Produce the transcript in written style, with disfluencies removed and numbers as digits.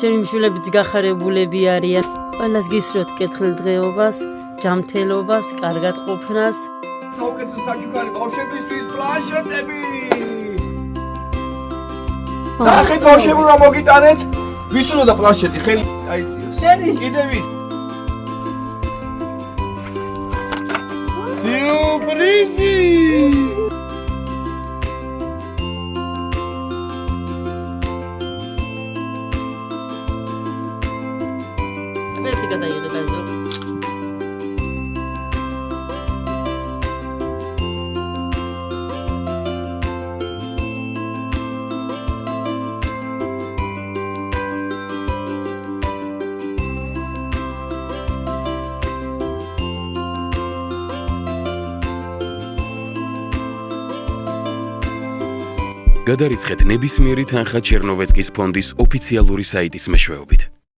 ჩემი მშვილებიც გახარებულები არიან. ყველას გისურვებთ კეთილდღეობას, ჯანმრთელობას, კარგად ყოფნას. საუკეთესო საჩუქარი ბავშვებისთვის პლანშეტები. ნახეთ ბავშვებო რა მოგიტანეთ? ვის უნდა პლანშეტი? ხელი აიწიოს. შენი. კიდე ვის? სიურპრიზი! Mersi გადაიღე გაზო. გადარიცხეთ ნებისმიერი თანხა ჩერნოვეცკის ფონდის ოფიციალური საიტის მეშვეობით.